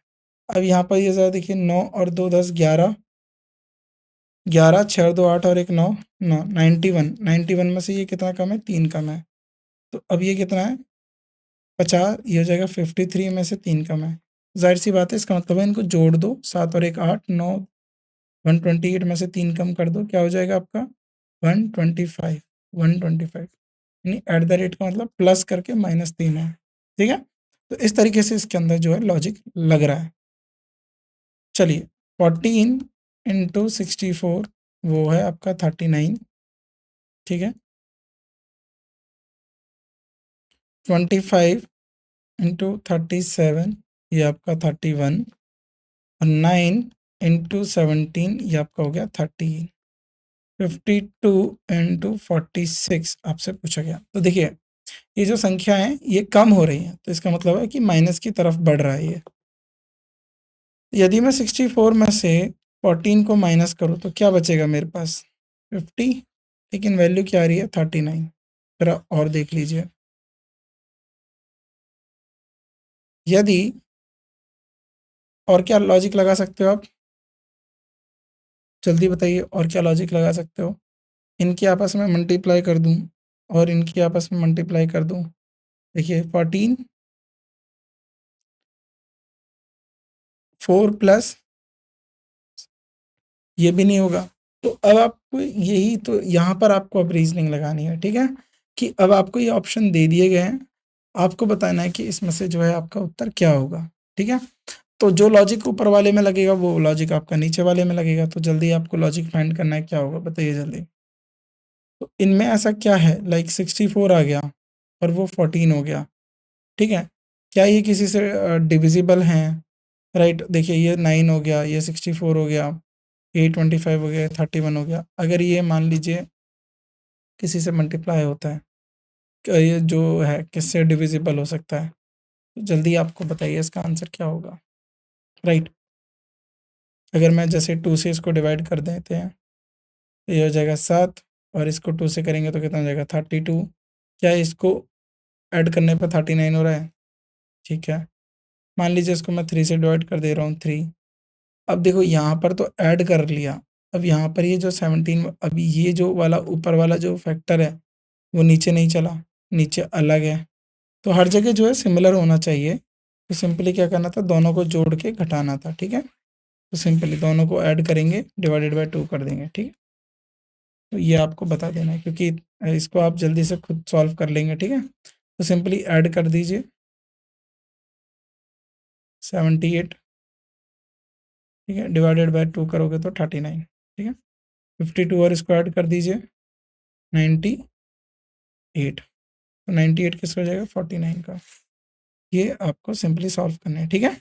अब यहाँ पर ये ज़रा देखिए 9 और 2 10 11, 11 6 और 2 8 और 1 9 9 91, 91 में से ये कितना कम है 3 कम है। तो अब ये कितना है 50, ये हो जाएगा 53 में से 3 कम है। जाहिर सी बात है इसका मतलब है इनको जोड़ दो, 7 और 1 8 9, 128 में से 3 कम कर दो, क्या हो जाएगा आपका 125, 125 यानी एट द रेट का मतलब प्लस करके -3 है, ठीक है। तो इस तरीके से इसके अंदर जो है लॉजिक लग रहा है। चलिए 14 इंटू 64 वो है आपका 39, ठीक है। 25 इंटू 37 ये आपका 31 और 9 इंटू 17 ये आपका हो गया 13। 52 इंटू 46 आपसे पूछा गया। तो देखिए ये जो संख्या है ये कम हो रही है, तो इसका मतलब है कि माइनस की तरफ बढ़ रहा है ये। यदि मैं 64 में से 14 को माइनस करूँ तो क्या बचेगा मेरे पास 50, लेकिन वैल्यू क्या आ रही है 39। जरा और देख लीजिए, यदि और क्या लॉजिक लगा सकते हो आप, जल्दी बताइए और क्या लॉजिक लगा सकते हो। इनकी आपस में मल्टीप्लाई कर दूं और इनकी आपस में मल्टीप्लाई कर दूं, देखिए 14 4 प्लस ये भी नहीं होगा। तो अब आपको यही तो यहाँ पर आपको अब रीजनिंग लगानी है, ठीक है, कि अब आपको ये ऑप्शन दे दिए गए हैं, आपको बताना है कि इसमें से जो है आपका उत्तर क्या होगा, ठीक है। तो जो लॉजिक ऊपर वाले में लगेगा वो लॉजिक आपका नीचे वाले में लगेगा, तो जल्दी आपको लॉजिक फाइंड करना है, क्या होगा बताइए जल्दी। तो इनमें ऐसा क्या है, लाइक 64 आ गया और वो 14 हो गया, ठीक है। क्या ये किसी से डिविजिबल हैं, राइट। देखिए ये 9 हो गया, ये 64 हो गया, ये 25 हो गया, 31 हो गया। अगर ये मान लीजिए किसी से मल्टीप्लाई होता है, क्या ये जो है किससे डिविजिबल हो सकता है, तो जल्दी आपको बताइए इसका आंसर क्या होगा, राइट। अगर मैं जैसे 2 से इसको डिवाइड कर देते हैं तो ये हो जाएगा 7 और इसको 2 से करेंगे तो कितना हो जाएगा 32। क्या इसको ऐड करने पर 39 हो रहा है, ठीक है। मान लीजिए इसको मैं 3 से डिवाइड कर दे रहा हूँ 3। अब देखो यहाँ पर तो ऐड कर लिया, अब यहाँ पर ये जो 17, अब ये जो वाला ऊपर वाला जो फैक्टर है वो नीचे नहीं चला, नीचे अलग है। तो हर जगह जो है सिमिलर होना चाहिए, तो सिंपली क्या करना था दोनों को जोड़ के घटाना था, ठीक है। तो सिंपली दोनों को ऐड करेंगे, डिवाइडेड बाय 2 कर देंगे, ठीक है। तो ये आपको बता देना है क्योंकि इसको आप जल्दी से खुद सॉल्व कर लेंगे, ठीक है। तो सिंपली ऐड कर दीजिए 78, ठीक है, डिवाइडेड बाय 2 करोगे तो 39, ठीक है। 52 और इसको ऐड कर दीजिए 98, तो 98 किसका हो जाएगा 49 का। ये आपको सिंपली सॉल्व करना है, ठीक है।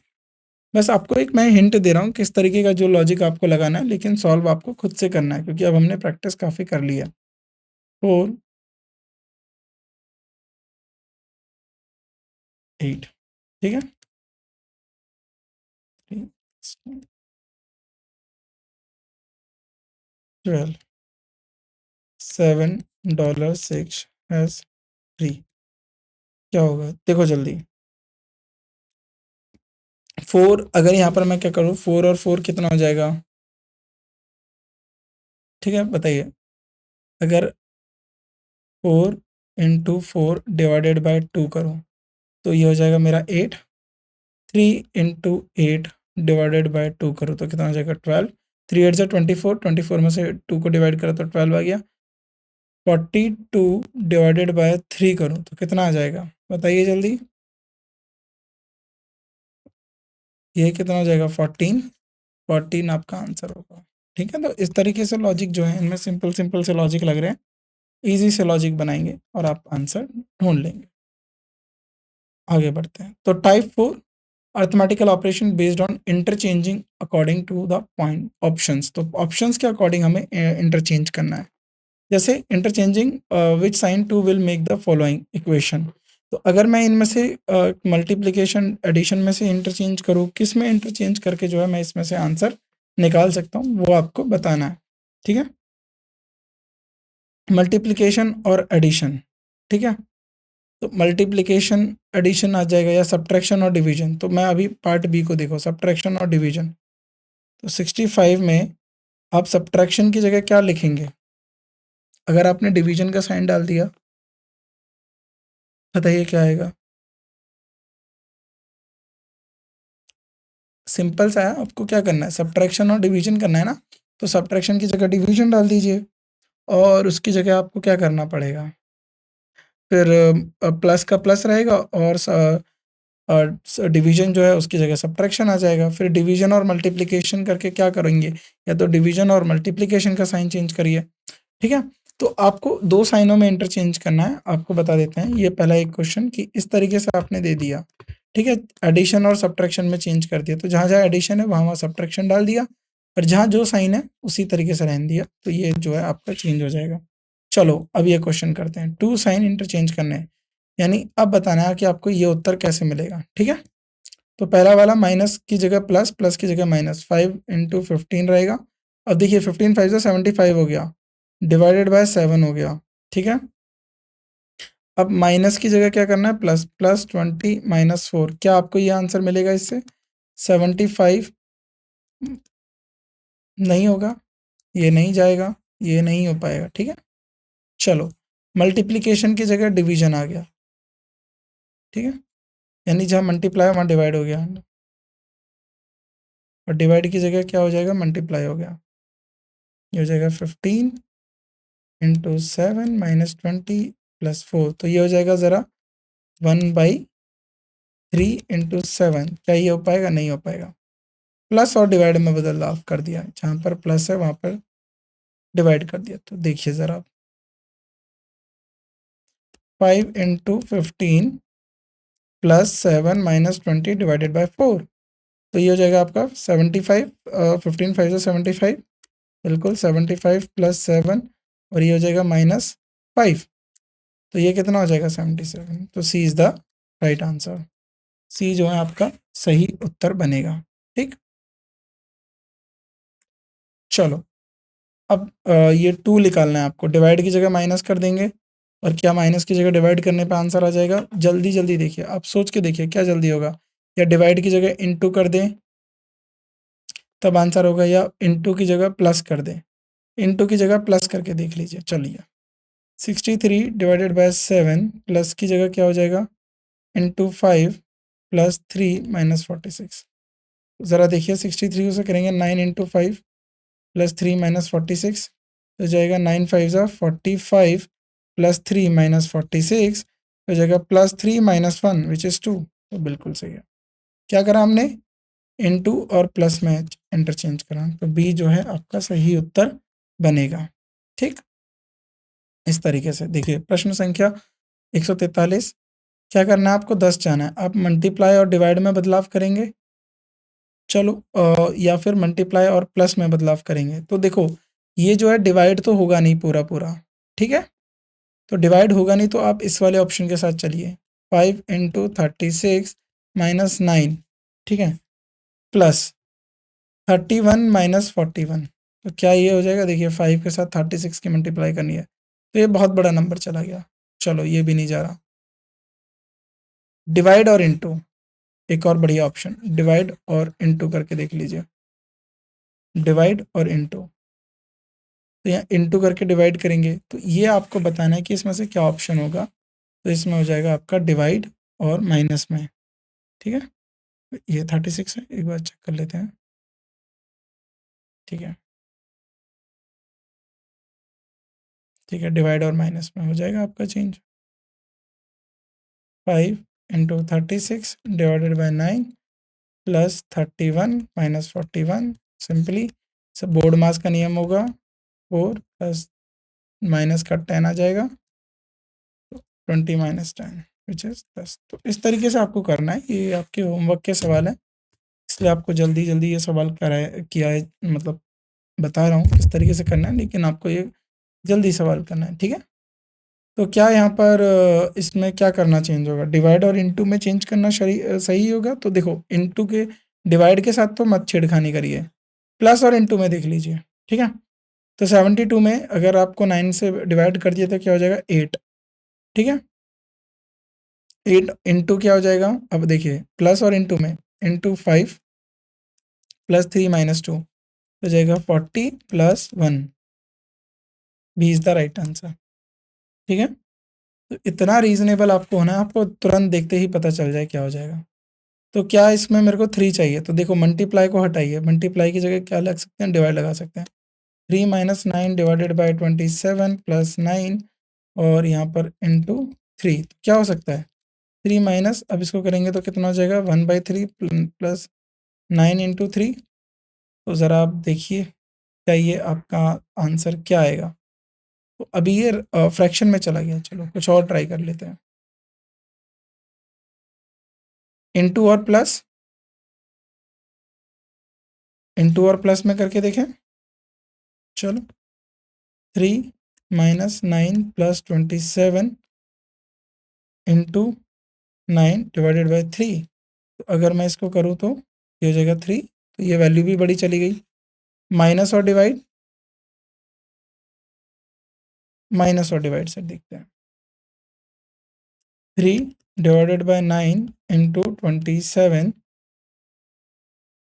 बस आपको एक मैं हिंट दे रहा हूँ किस तरीके का जो लॉजिक आपको लगाना है, लेकिन सॉल्व आपको खुद से करना है क्योंकि अब हमने प्रैक्टिस काफ़ी कर ली है। 4 8, ठीक है। 12 $7 हैज 3 क्या होगा देखो जल्दी। 4 अगर यहाँ पर मैं क्या करूँ 4 और 4 कितना हो जाएगा, ठीक है बताइए। अगर 4 इंटू 4 डिवाइडेड बाय 2 करूँ तो ये हो जाएगा मेरा 8। 3 इंटू 8 डिवाइडेड बाय 2 करूँ तो कितना हो जाएगा 12। 3 8 से 24, 24 में से 2 को डिवाइड करो तो 12 आ गया। 42 डिवाइडेड बाय 3 करूँ तो कितना आ जाएगा बताइए जल्दी। ये कितना हो जाएगा 14। 14 आपका आंसर होगा। ठीक है, तो इस तरीके से लॉजिक जो है इनमें सिंपल सिंपल से लॉजिक लग रहे हैं, इजी से लॉजिक बनाएंगे और आप आंसर ढूंढ लेंगे। आगे बढ़ते हैं। तो type 4 arithmetical operation based on interchanging according to the point options. तो ऑप्शंस के अकॉर्डिंग हमें इंटरचेंज करना है। जैसे interchanging which sign two will make the following equation. तो अगर मैं इनमें से मल्टीप्लिकेशन एडिशन में से इंटरचेंज करूँ, किस में इंटरचेंज करके जो है मैं इसमें से आंसर निकाल सकता हूँ वो आपको बताना है। ठीक है, मल्टीप्लिकेशन और एडिशन। ठीक है, तो मल्टीप्लिकेशन एडिशन आ जाएगा या सब्ट्रैक्शन और डिवीजन। तो मैं अभी पार्ट बी को देखो, सब्ट्रैक्शन और डिवीजन। तो 65 में आप सब्ट्रैक्शन की जगह क्या लिखेंगे? अगर आपने डिवीजन का साइन डाल दिया, बताइए क्या आएगा? सिंपल सा है, आपको क्या करना है, सब्ट्रैक्शन और डिवीजन करना है ना। तो सब्ट्रैक्शन की जगह डिवीजन डाल दीजिए और उसकी जगह आपको क्या करना पड़ेगा, फिर प्लस का प्लस रहेगा और डिवीजन जो है उसकी जगह सब्ट्रैक्शन आ जाएगा। फिर डिवीजन और मल्टीप्लिकेशन करके क्या करेंगे, या तो डिवीजन और मल्टीप्लिकेशन का साइन चेंज करिए। ठीक है, तो आपको दो साइनों में इंटरचेंज करना है। आपको बता देते हैं, ये पहला एक क्वेश्चन कि इस तरीके से आपने दे दिया। ठीक है, एडिशन और सब्ट्रैक्शन में चेंज कर दिया, तो जहाँ जहाँ एडिशन है वहाँ वहाँ सब्ट्रैक्शन डाल दिया, और जहाँ जो साइन है उसी तरीके से रहने दिया, तो ये जो है आपका चेंज हो जाएगा। चलो अब ये क्वेश्चन करते हैं, टू साइन इंटरचेंज करने हैं, यानी अब बताना है कि आपको ये उत्तर कैसे मिलेगा। ठीक है, तो पहला वाला माइनस की जगह प्लस, प्लस की जगह माइनस, 5 इंटू 15 रहेगा। अब देखिए 15 5 से 75 हो गया, डिवाइडेड बाय 7 हो गया। ठीक है, अब माइनस की जगह क्या करना है, प्लस, प्लस 20 माइनस 4, क्या आपको ये आंसर मिलेगा इससे? 75 नहीं होगा, ये नहीं जाएगा, ये नहीं हो पाएगा। ठीक है, चलो मल्टीप्लिकेशन की जगह डिवीजन आ गया। ठीक है, यानी जहाँ मल्टीप्लाई वहाँ डिवाइड हो गया, और डिवाइड की जगह क्या हो जाएगा, मल्टीप्लाई हो गया। ये हो जाएगा 15 इंटू 7 माइनस 20 प्लस 4, तो ये हो जाएगा ज़रा 1/3 इंटू 7। क्या ये हो पाएगा? नहीं हो पाएगा। प्लस और डिवाइड में बदलाव कर दिया, जहाँ पर प्लस है वहाँ पर डिवाइड कर दिया। तो देखिए ज़रा, 5 into 15 plus 7 minus 20 divided by 4, तो ये हो जाएगा आपका 75। 15 5 से 75, बिल्कुल 75 प्लस 7, और ये हो जाएगा -5, तो ये कितना हो जाएगा 77। तो सी इज़ द राइट आंसर। सी जो है आपका सही उत्तर बनेगा। ठीक, चलो अब ये 2 निकालना है आपको, डिवाइड की जगह माइनस कर देंगे, और क्या माइनस की जगह डिवाइड करने पे आंसर आ जाएगा? जल्दी जल्दी देखिए, आप सोच के देखिए क्या जल्दी होगा, या डिवाइड की जगह इंटू कर दें तब आंसर होगा, या इंटू की जगह प्लस कर दें। इंटू की जगह प्लस करके देख लीजिए। चलिए 63 डिवाइडेड बाय 7 प्लस की जगह क्या हो जाएगा, इंटू 5 प्लस 3 माइनस 46। ज़रा देखिए 63 को से करेंगे 9 इंटू 5 प्लस 3 माइनस 46, तो जाएगा 9 5 ज़ा 45 प्लस 3 माइनस 46, तो जाएगा प्लस 3 माइनस 1 विच इज़ 2। तो बिल्कुल सही है। क्या करा हमने? इनटू और प्लस में इंटरचेंज करा, तो बी जो है आपका सही उत्तर बनेगा। ठीक, इस तरीके से देखिए प्रश्न संख्या 143। क्या करना है आपको? 10 जाना है। आप मल्टीप्लाई और डिवाइड में बदलाव करेंगे, चलो या फिर मल्टीप्लाई और प्लस में बदलाव करेंगे। तो देखो ये जो है डिवाइड तो होगा नहीं पूरा पूरा, ठीक है, तो डिवाइड होगा नहीं, तो आप इस वाले ऑप्शन के साथ चलिए, 5 इंटू 36 माइनस 9, ठीक है, प्लस 31 माइनस 41। तो क्या ये हो जाएगा? देखिए 5 के साथ 36 की मल्टीप्लाई करनी है, तो ये बहुत बड़ा नंबर चला गया। चलो ये भी नहीं जा रहा। डिवाइड और इंटू, एक और बढ़िया ऑप्शन, डिवाइड और इंटू करके देख लीजिए, डिवाइड और इंटू। तो यहाँ इंटू करके डिवाइड करेंगे, तो ये आपको बताना है कि इसमें से क्या ऑप्शन होगा। तो इसमें हो जाएगा आपका डिवाइड और माइनस में, ठीक है। ये 36 है, एक बार चेक कर लेते हैं, ठीक है, ठीक है, डिवाइड और माइनस में हो जाएगा आपका change. 5 into 36 divided by 9 plus 31 minus 41, simply सब बोर्ड मास का नियम होगा, 4 प्लस माइनस का 10 आ जाएगा, 20 माइनस 10 विच इज 10। तो इस तरीके से आपको करना है, ये आपके होमवर्क के सवाल है, इसलिए आपको जल्दी जल्दी ये सवाल कराया किया है, मतलब बता रहा हूँ किस तरीके से करना है, लेकिन आपको ये जल्दी सवाल करना है, ठीक है। तो क्या यहाँ पर इसमें क्या करना चेंज होगा, डिवाइड और इंटू में चेंज करना सही होगा। तो देखो इंटू के डिवाइड के साथ तो मत छेड़खानी करिए, प्लस और इंटू में देख लीजिए, ठीक है। तो 72 में अगर आपको 9 से डिवाइड कर दिया तो क्या हो जाएगा 8, ठीक है। 8 इंटू क्या हो जाएगा, अब देखिए प्लस और इंटू में, इंटू 5 प्लस 3 माइनस 2 हो जाएगा 40 plus 1, B is the right answer, ठीक है। तो इतना रीजनेबल आपको होना है, आपको तुरंत देखते ही पता चल जाए क्या हो जाएगा। तो क्या इसमें मेरे को 3 चाहिए, तो देखो मल्टीप्लाई को हटाइए, मल्टीप्लाई की जगह क्या लग सकते हैं, डिवाइड लगा सकते हैं। 3 माइनस 9 डिवाइडेड बाई 27 प्लस 9 और यहाँ पर इंटू 3, तो क्या हो सकता है 3 माइनस, अब इसको करेंगे तो कितना हो जाएगा 1/3 प्लस 9 इंटू 3। तो ज़रा आप देखिए क्या ये आपका आंसर क्या आएगा। तो अभी ये फ्रैक्शन में चला गया, चलो कुछ और ट्राई कर लेते हैं। इंटू और प्लस, इंटू और प्लस में करके देखें, चलो 3 minus 9 plus 27 into 9 divided by 3। तो अगर मैं इसको करूँ तो ये हो जाएगा 3, तो ये वैल्यू भी बड़ी चली गई। माइनस और डिवाइड, माइनस और डिवाइड से देखते हैं। 3 divided by 9 into 27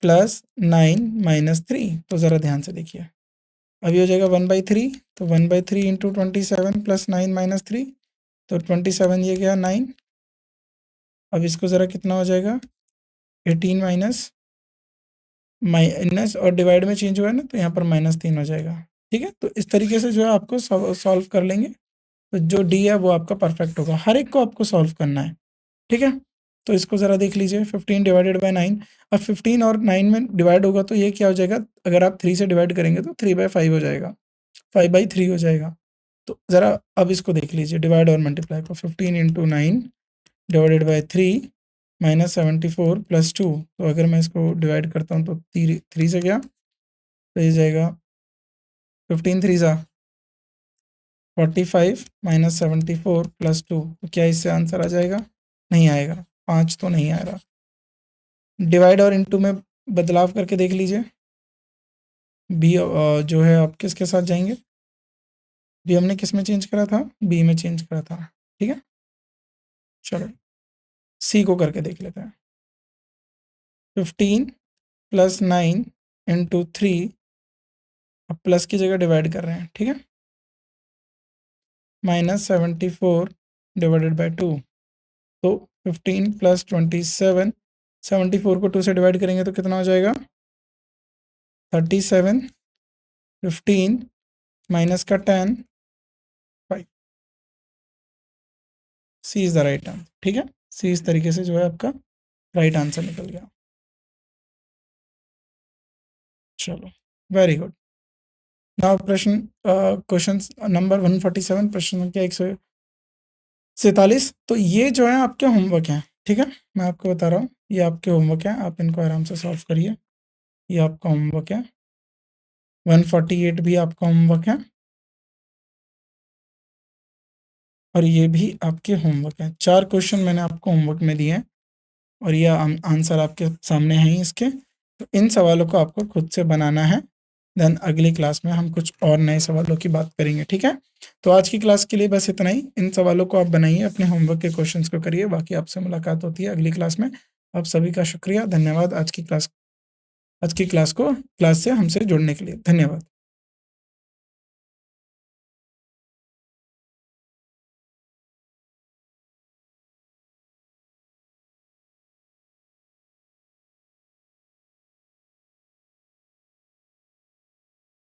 plus 9 minus 3, तो ज़रा ध्यान से देखिए, अभी हो जाएगा 1/3, तो 1/3 इंटू 27 प्लस 9 माइनस 3, तो 27 ये गया 9। अब इसको ज़रा कितना हो जाएगा 18 माइनस, माइनस और डिवाइड में चेंज हुआ है ना, तो यहाँ पर -3 हो जाएगा, ठीक है। तो इस तरीके से जो है आपको सॉल्व कर लेंगे, तो जो डी है वो आपका परफेक्ट होगा, हर एक को आपको सॉल्व करना है, ठीक है। तो इसको ज़रा देख लीजिए, 15 डिवाइडेड बाई 9, अब 15 और 9 में डिवाइड होगा तो ये क्या हो जाएगा, अगर आप 3 से डिवाइड करेंगे तो 3/5 हो जाएगा, 5/3 हो जाएगा। तो ज़रा अब इसको देख लीजिए, डिवाइड और मल्टीप्लाई को, 15 into 9 divided by 3 minus 74 plus 2, तो अगर मैं इसको डिवाइड करता हूँ तो 3 से गया, तो ये जाएगा 15 3 ज़ा 45 माइनस 74 प्लस 2, तो क्या इससे आंसर आ जाएगा, नहीं आएगा, 5 तो नहीं आ रहा। डिवाइड और इंटू में बदलाव करके देख लीजिए, बी जो है आप किसके साथ जाएंगे, बी हमने किस में चेंज करा था, बी में चेंज करा था, ठीक है। चलो सी को करके देख लेते हैं, 15 प्लस 9 इंटू 3, अब प्लस की जगह डिवाइड कर रहे हैं, ठीक है, माइनस 74 डिवाइडेड बाई 2, तो 15 प्लस 27, 74 को 2 से डिवाइड करेंगे तो कितना हो जाएगा 37, 15 माइनस का 10, 5, सी इज़ द राइट आंसर, ठीक है। सी इस तरीके से जो है आपका राइट आंसर निकल गया। चलो वेरी गुड। नाउ प्रश्न क्वेश्चन नंबर 147, प्रश्न संख्या 147। तो ये जो है आपके होमवर्क हैं, ठीक है, मैं आपको बता रहा हूँ ये आपके होमवर्क हैं, आप इनको आराम से सॉल्व करिए। ये आपका होमवर्क है, 148 भी आपका होमवर्क है, और ये भी आपके होमवर्क है। 4 क्वेश्चन मैंने आपको होमवर्क में दिए हैं, और ये आंसर आपके सामने हैं ही इसके। तो इन सवालों को आपको खुद से बनाना है, देन अगली क्लास में हम कुछ और नए सवालों की बात करेंगे, ठीक है। तो आज की क्लास के लिए बस इतना ही, इन सवालों को आप बनाइए, अपने होमवर्क के क्वेश्चंस को करिए, बाकी आपसे मुलाकात होती है अगली क्लास में। आप सभी का शुक्रिया, धन्यवाद आज की क्लास से हमसे जुड़ने के लिए, धन्यवाद।